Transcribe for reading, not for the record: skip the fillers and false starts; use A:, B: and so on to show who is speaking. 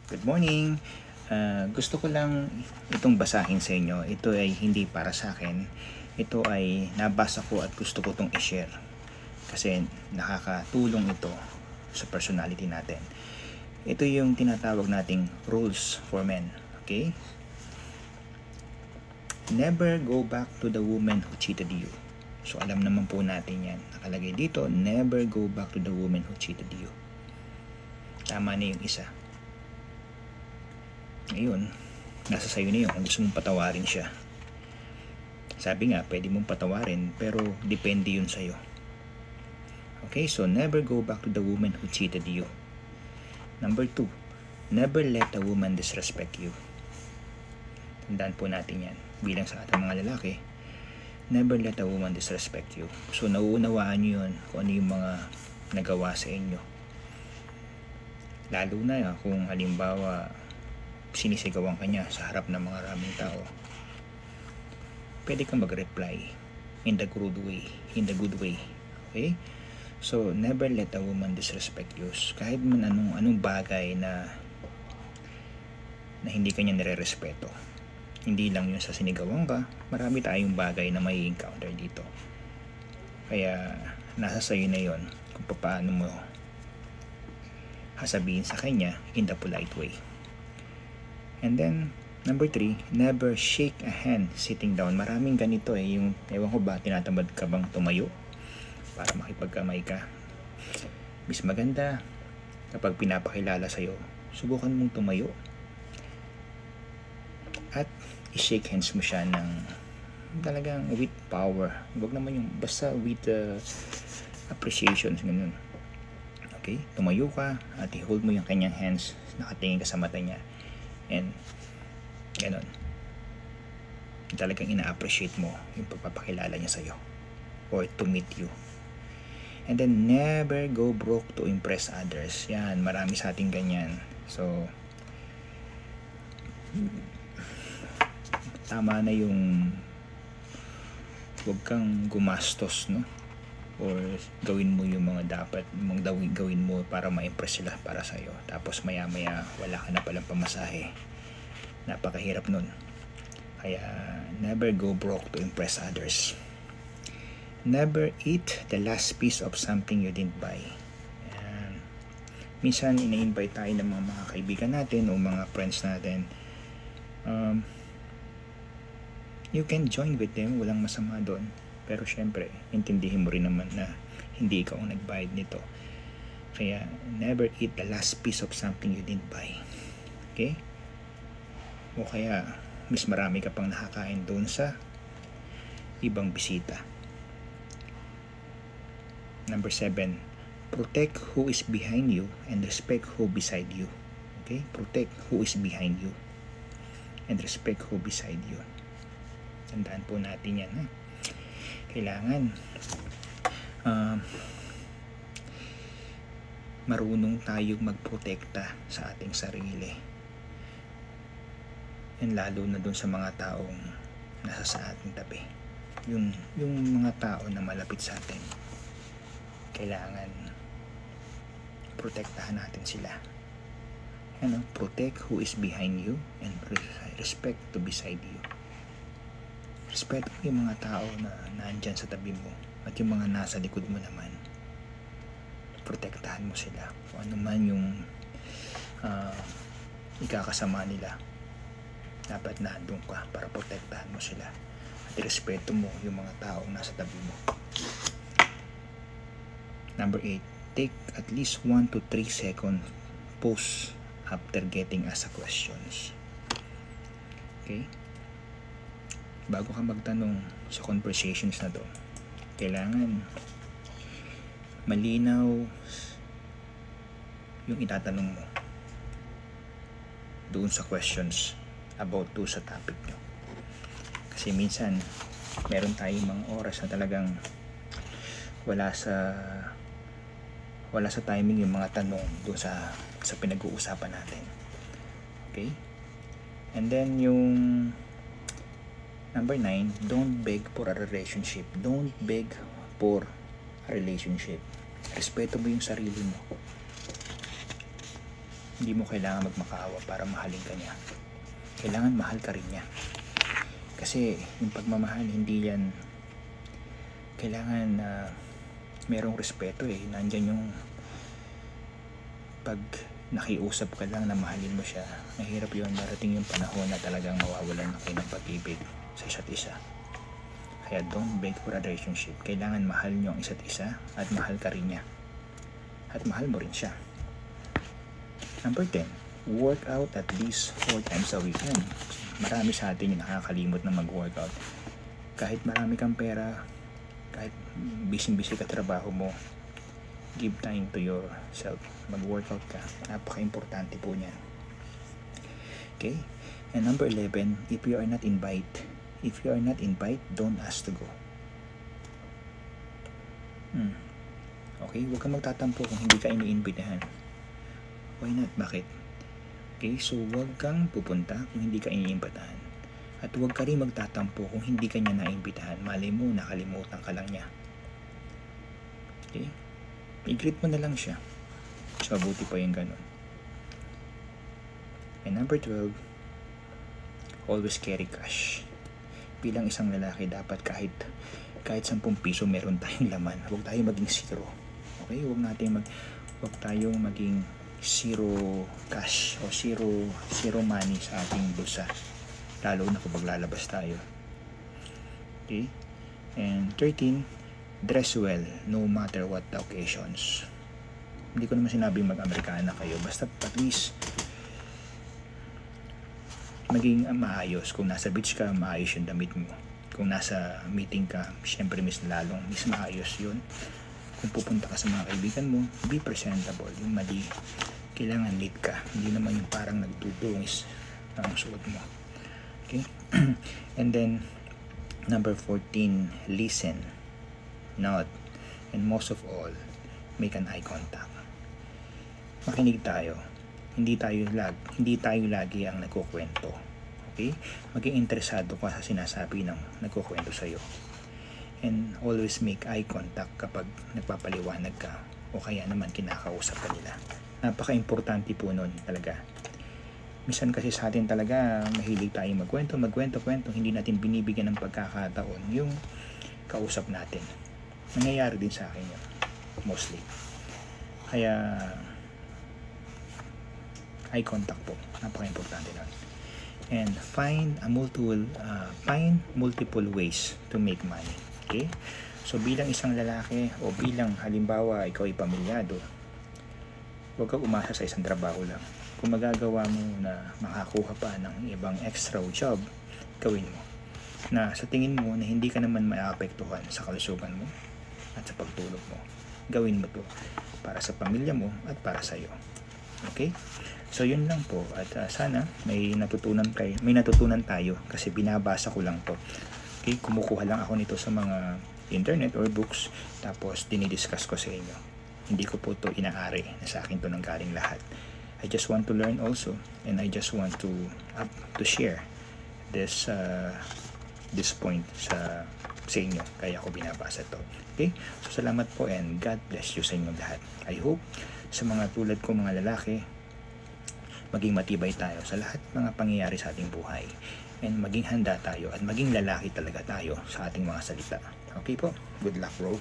A: Good morning! Gusto ko lang itong basahin sa inyo. Ito ay hindi para sa akin. Ito ay nabasa ko at gusto ko itong i-share. Kasi nakakatulong ito sa personality natin. Ito yung tinatawag nating rules for men. Okay? Never go back to the woman who cheated you. So alam naman po natin yan. Nakalagay dito, never go back to the woman who cheated you. Tama na yung isa. Ngayon, nasa sayo na yun kung gusto mong patawarin siya. Sabi nga, pwede mong patawarin pero depende yun sa'yo. Okay, so never go back to the woman who cheated you. Number 2, never let a woman disrespect you. Tandaan po natin yan. Bilang sa ating mga lalaki, never let a woman disrespect you. So nauunawaan nyo yun kung ano yung mga nagawa sa inyo. Lalo na kung halimbawa sinisigawan ka niya sa harap ng mga maraming tao, pwede kang mag-reply in the good way. Okay? So never let a woman disrespect you. Kahit man anong bagay na hindi kanya nire-respeto. Hindi lang yun sa sinigawan ka, marami tayong bagay na may encounter dito. Kaya nasa sayo na yun kung paano mo sasabihin sa kanya in the polite way. And then, number 3, never shake a hand sitting down. Maraming ganito yung, ewan ko ba, tinatamad ka bang tumayo para makipagkamay ka. Mas maganda, kapag pinapakilala sa'yo, subukan mong tumayo. At, i-shake hands mo siya ng talagang with power. Huwag naman yung, basta with appreciation. Ganun. Okay? Tumayo ka at i-hold mo yung kanyang hands, nakatingin ka sa mata niya. And ganon, talagang ina-appreciate mo yung pagpapakilala niya sa'yo or to meet you. And then never go broke to impress others. Yan, marami sa ating ganyan. So tama na yung huwag kang gumastos, no? Or gawin mo yung mga dapat mong gawin mo para ma-impress sila para sa'yo. Tapos maya wala ka na palang pamasahe. Napakahirap nun. Kaya never go broke to impress others. Never eat the last piece of something you didn't buy. Ayan. Minsan ina-invite tayo ng mga kaibigan natin o mga friends natin. You can join with them, walang masama doon. Pero syempre, intindihin mo rin naman na hindi ikaw ang nagbayad nito. Kaya, never eat the last piece of something you didn't buy. Okay? O kaya, mas marami ka pang nakakain doon sa ibang bisita. Number 7, protect who is behind you and respect who beside you. Okay? Protect who is behind you and respect who beside you. Tandaan po natin yan, ha? Kailangan marunong tayong magprotekta sa ating sarili, and lalo na dun sa mga taong nasa sa ating tabi, yung mga tao na malapit sa atin. Kailangan protektahan natin sila. Protect who is behind you and respect to beside you. Respeto mo yung mga tao na nandyan sa tabi mo at yung mga nasa likod mo naman. Protektahan mo sila. Kung ano man yung ikakasama nila, dapat nandun ka para protektahan mo sila. At respeto mo yung mga taong nasa tabi mo. Number 8, take at least 1 to 3 second pause after getting asked questions. Okay? Bago ka magtanong sa conversations na to, kailangan malinaw yung itatanong mo doon sa questions about to sa topic nyo. Kasi minsan meron tayong mga oras na talagang wala sa timing yung mga tanong doon sa pinag-uusapan natin. Okay? And then yung number 9, don't beg for a relationship. Don't beg for a relationship. Respeto mo yung sarili mo. Hindi mo kailangan magmakaawa para mahalin ka niya. Kailangan mahal ka rin niya. Kasi yung pagmamahal, hindi yan kailangan merong respeto eh. Nandyan yung pag nakiusap ka lang na mahalin mo siya, mahirap yun. Darating yung panahon na talagang mawawalan na kayo ng pag-ibig sa isa't isa. Kaya don't break for a relationship. Kailangan mahal nyo ang isa't isa at mahal ka rin niya. At mahal mo rin siya. Number 10, work out at least 4 times a week. Yan. Marami sa atin yung nakakalimot na mag-workout. Kahit marami kang pera, kahit busy-busy ka trabaho mo, give time to yourself. Mag-workout ka. Napaka-importante po niyan. Okay? And number 11, if you are not invite, don't ask to go. Okay? Huwag kang magtatampo kung hindi ka iniimbitahan. Why not? Bakit? Okay? So, huwag kang pupunta kung hindi ka iniimbitahan. At huwag ka rin magtatampo kung hindi ka niya naimbitahan. Malay mo, nakalimutan ka lang niya. Okay? I-greet mo na lang siya. So, mabuti pa yung ganun. And number 12, always carry cash. Bilang isang lalaki, dapat kahit 10 piso meron tayong laman. Huwag tayong maging zero. Okay? Huwag tayong maging zero cash o zero money sa ating bulsa. Lalo na kapag lalabas tayo. Okay? And 13, dress well no matter what the occasions. Hindi ko naman sinabing mag-Amerikana kayo. Basta at least maging maayos. Kung nasa beach ka, maayos yung damit mo. Kung nasa meeting ka, syempre mas maayos yun. Kung pupunta ka sa mga kaibigan mo, be presentable. Yung mali, kailangan neat ka. Hindi naman yung parang nagdudungis ang suot mo. Okay? And then, number 14, listen, nod, and most of all, make an eye contact. Makinig tayo. Hindi tayo lagi ang nagkukwento. Okay? Maging interesado ka sa sinasabi ng nagkukwento sa'yo. And always make eye contact kapag nagpapaliwanag ka o kaya naman kinakausap ka nila. Napaka-importante po nun talaga. Minsan kasi sa atin talaga mahilig tayong magkwento, hindi natin binibigyan ng pagkakataon yung kausap natin. Nangyayari din sa akin yun, mostly. Kaya eye contact po, napaka-importante nun. And find multiple ways to make money. Okay? So bilang isang lalaki o bilang halimbawa ikaw ay pamilyado, huwag kang umasa sa isang trabaho lang. Kung magagawa mo na makakuha pa ng ibang extra job, gawin mo. Na sa tingin mo na hindi ka naman maapektuhan sa kalusugan mo at sa pagtulog mo. Gawin mo to para sa pamilya mo at para sa iyo. Okay? So yun lang po at sana may natutunan tayo kasi binabasa ko lang to. Okay, kumukuha lang ako nito sa mga internet or books tapos dinidiscuss ko sa inyo. Hindi ko po to inaari na sa akin to nanggaling lahat. I just want to learn also and I just want to share this point sa inyo kaya ako binabasa to. Okay? So salamat po and God bless you sa inyong lahat. I hope sa mga tulad ko mga lalaki maging matibay tayo sa lahat mga pangyayari sa ating buhay and maging handa tayo at maging lalaki talaga tayo sa ating mga salita. Okay po? Good luck, bro.